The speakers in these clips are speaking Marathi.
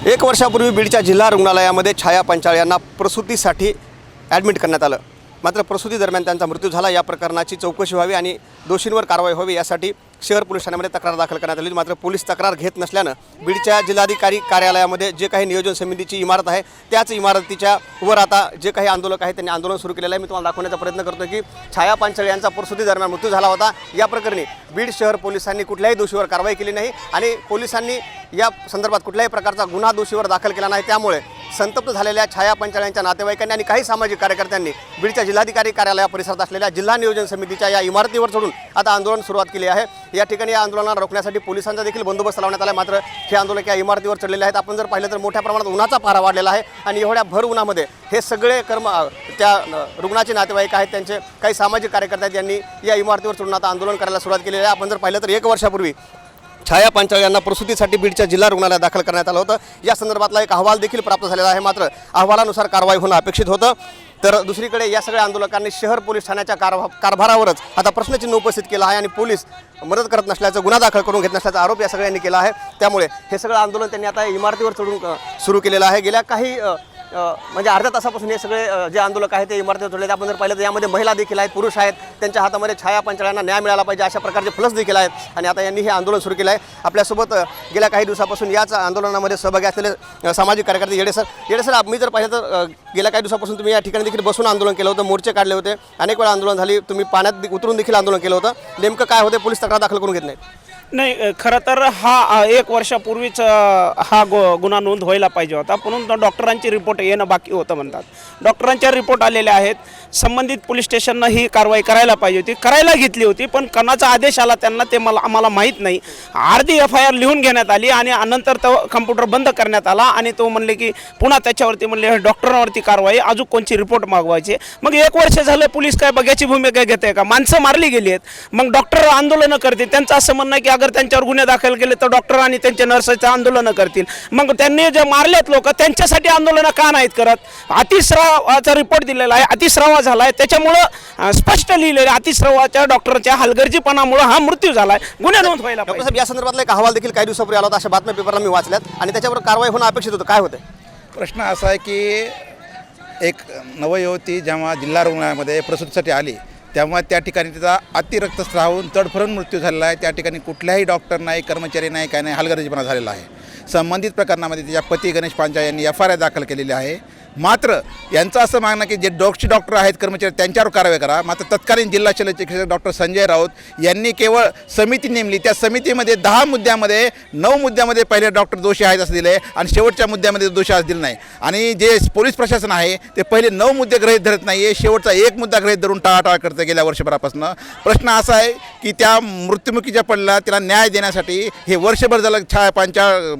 एक वर्षापूर्वी बीडच्या जिल्हा रुग्णालयामध्ये छाया पंचाळ यांना प्रसूतीसाठी ॲडमिट करण्यात आलं. मात्र प्रसूती दरम्यान त्यांचा मृत्यू झाला. या प्रकरणाची चौकशी व्हावी आणि दोषींवर कारवाई व्हावी यासाठी शहर पोलीस ठाण्यामध्ये तक्रार दाखल करण्यात आली. मात्र पोलीस तक्रार घेत नसल्यानं बीडच्या जिल्हाधिकारी कार्यालयामध्ये जे काही नियोजन समितीची इमारत आहे त्याच इमारतीच्या वर आता जे काही आंदोलक आहेत त्यांनी आंदोलन सुरू केलेलं आहे. मी तुम्हाला दाखवण्याचा प्रयत्न करतो की छाया पंचाळ यांचा प्रसूती दरम्यान मृत्यू झाला होता. या प्रकरणी बीड शहर पोलिसांनी कुठल्याही दोषीवर कारवाई केली नाही आणि पोलिसांनी या संदर्भात कुठल्याही प्रकारचा गुन्हा दोषीवर दाखल केला नाही. त्यामुळे संतप्त झालेल्या छाया पंचाळ यांच्या नातेवाईकांनी आणि काही सामाजिक कार्यकर्त्यांनी बीडच्या जिल्हाधिकारी कार्यालया परिसरात असलेल्या जिल्हा नियोजन समितीच्या या इमारतीवर चढून आता आंदोलन सुरुवात केली आहे. या ठिकाणी या आंदोलनाला रोखण्यासाठी पोलिसांचा देखील बंदोबस्त लावण्यात आला. मात्र हे आंदोलक या इमारतीवर चढलेले आहेत. आपण जर पाहिलं तर मोठ्या प्रमाणात उन्हाचा पारा वाढलेला आहे आणि एवढ्या भर उन्हामध्ये हे सगळे त्या रुग्णाचे नातेवाईक आहेत, त्यांचे काही सामाजिक कार्यकर्ते आहेत, यांनी या इमारतीवर चढून आता आंदोलन करायला सुरुवात केलेली आहे. आपण जर पाहिलं तर एक वर्षापूर्वी छाया पंचाळ यांना प्रसूतीसाठी बीडच्या जिल्हा रुग्णालयात दाखल करण्यात आलं होतं. या संदर्भातला एक अहवाल देखील प्राप्त झालेला आहे. मात्र अहवालानुसार कारवाई होणं अपेक्षित होतं. तर दुसरीकडे या सगळ्या आंदोलकांनी शहर पोलीस ठाण्याच्या कारभारावरच आता प्रश्नचिन्ह उपस्थित केलं आहे आणि पोलीस मदत करत नसल्याचं, गुन्हा दाखल करून घेत नसल्याचा आरोप या सगळ्यांनी केला आहे. त्यामुळे हे सगळं आंदोलन त्यांनी आता इमारतीवर चढून सुरू केलेलं आहे. गेल्या काही म्हणजे अर्ध्या तासापासून हे सगळे जे आंदोलक आहेत ते इमारतीवर चढले. आपण जर पाहिलं तर यामध्ये महिला देखील आहेत, पुरुष आहेत. त्यांच्या हातामध्ये छाया पंचाळांना न्याय मिळाला पाहिजे अशा प्रकारचे फलक देखील आहेत आणि आता यांनी हे आंदोलन सुरू केलं आहे. आपल्यासोबत गेल्या काही दिवसापासून याच आंदोलनामध्ये सहभागी असलेले सामाजिक कार्यकर्ते येडे सर, मी जर पाहिलं तर गेल्या काही दिवसापासून तुम्ही या ठिकाणी देखील बसून आंदोलन केलं होतं, मोर्चे काढले होते, अनेक वेळा आंदोलन झाली, तुम्ही पाण्यात उतरून देखील आंदोलन केलं होतं. नेमकं काय होते? पोलीस तक्रार दाखल करून घेत नाहीत? नाही, खरं तर हा एक वर्षापूर्वीच हा गुन्हा नोंद व्हायला पाहिजे होता. म्हणून डॉक्टरांची रिपोर्ट येणं बाकी होतं म्हणतात. डॉक्टरांच्या रिपोर्ट आलेल्या आहेत. संबंधित पोलीस स्टेशननं ही कारवाई करायला पाहिजे होती, करायला घेतली होती, पण कोणाचा आदेश आला त्यांना ते आम्हाला माहीत नाही. अर्धी FIR लिहून घेण्यात आली आणि नंतर तो कम्प्युटर बंद करण्यात आला आणि तो म्हणले की पुन्हा त्याच्यावरती म्हणले डॉक्टरांवरती कारवाई, अजून कोणची रिपोर्ट मागवायची. मग एक वर्ष झालं पोलीस काय बघायची भूमिका घेते का? माणसं मारली गेली आहेत, मग डॉक्टर आंदोलनं करते. त्यांचं असं म्हणणं की अगर त्यांच्यावर गुन्हे दाखल केले तर डॉक्टर आणि त्यांचे नर्सचे आंदोलनं करतील. मग त्यांनी जे मारलेत लोक त्यांच्यासाठी आंदोलनं का नाहीत करत? अतिस्रावाचा रिपोर्ट दिलेला आहे, अतिस्राव झाला आहे, त्याच्यामुळं स्पष्ट लिहिलेलं अतिस्रावाच्या डॉक्टरच्या हलगर्जीपणामुळे हा मृत्यू झाला आहे. गुन्हे नोंद व्हायला पाहिजे. साहेब, या संदर्भातला एक अहवाल देखील काही दिवसापूर्वी आला होता, अशा बातम्या पेपरला मी वाचल्यात आणि त्याच्यावर कारवाई होणं अपेक्षित होतं. काय होतं? प्रश्न असा आहे की एक नवयुवती जेव्हा जिल्हा रुग्णालयामध्ये प्रसूतीसाठी आली तेव्हा त्या ठिकाणी तिचा अतिरक्तस्राव होऊन तडफडून मृत्यू झालेला आहे. त्या ठिकाणी कुठल्याही डॉक्टर नाही, कर्मचारी नाही, काय नाही, हलगर्जीपणा झालेला आहे. संबंधित प्रकरणामध्ये तिच्या पती गणेश पंचाळ यांनी FIR दाखल केलेली आहे. मात्र यांचं असं मागणं की जे डॉक्टर आहेत, कर्मचारी, त्यांच्यावर कारवाई करा. मात्र तत्कालीन जिल्हा शल्यचिकित्सक डॉक्टर संजय राऊत यांनी केवळ समिती नेमली. त्या समितीमध्ये 10 मुद्द्यामध्ये 9 मुद्द्यामध्ये पहिले डॉक्टर दोषी आहेत असं दिले आणि शेवटच्या मुद्द्यामध्ये दोषी असं दिलं नाही. आणि जे पोलीस प्रशासन आहे ते पहिले 9 मुद्दे गृहीत धरत नाही आहे, शेवटचा एक मुद्दा गृहीत धरून टाळाटाळ करतं गेल्या वर्षभरापासून. प्रश्न असा आहे की त्या मृत्युमुखीच्या पडला तिला न्याय देण्यासाठी हे वर्षभर झालं छाया पंचाळ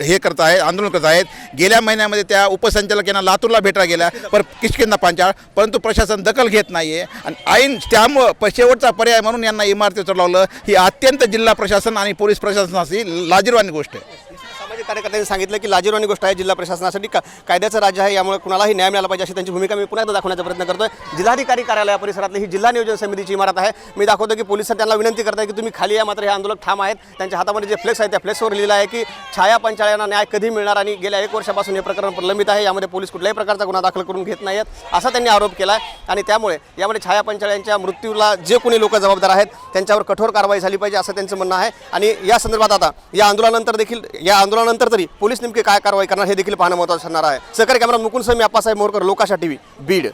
हे करत आहेत, आंदोलन करत आहेत. गेल्या महिन्यामध्ये त्या उपसंचालक यांना लातूरला भेटायला गेल्या पर किष्किंधा पंचाळ, परंतु प्रशासन दखल घेत नाही आहे आणि ऐन त्यामुळं शेवटचा पर्याय म्हणून यांना इमारतीवर लावलं. ही अत्यंत जिल्हा प्रशासन आणि पोलीस प्रशासनाची लाजिरवाणी गोष्ट आहे. सामाजिक कार्यकर्त्यांनी सांगितलं की लाजिरवाणी गोष्ट आहे. जिल्हा प्रशासनासाठी कायद्याचं राज्य आहे, यामुळे कुणालाही न्याय मिळाला पाहिजे अशी त्यांची भूमिका मी पुन्हा एकदा दाखवण्याचा प्रयत्न करतोय. जिल्हाधिकारी कार्यालया परिसरातली ही जिल्हा नियोजन समितीची इमारत आहे. मी दाखवतो की पोलिसांनी त्यांना विनंती करताय की तुम्ही खाली या. मात्र हे आंदोलक ठाम आहेत. त्यांच्या हातामध्ये जे फ्लेक्स आहे त्या फ्लेक्सवर लिहिलं आहे की छाया पंचाळ यांना न्याय कधी मिळणार आणि गेल्या 1 वर्षापासून हे प्रकरण प्रलंबित आहे. यामध्ये पोलीस कुठल्याही प्रकारचा गुन्हा दाखल करून घेत नाही आहेत असा त्यांनी आरोप केला आहे आणि त्यामुळे यामध्ये छाया पंचाळ यांच्या मृत्यूला जे कोणी लोक जबाबदार आहेत त्यांच्यावर कठोर कारवाई झाली पाहिजे असं त्यांचं म्हणणं आहे. आणि या संदर्भात आता या आंदोलनानंतर तरी पोलीस नेमकी काय कारवाई करणार हे देखील पाहणं महत्त्वाचं ठरणार आहे. सहकारी कॅमेरा मुकुंद सर, मी आप्पासाहेब मोरकर, लोकाशा TV, बीड.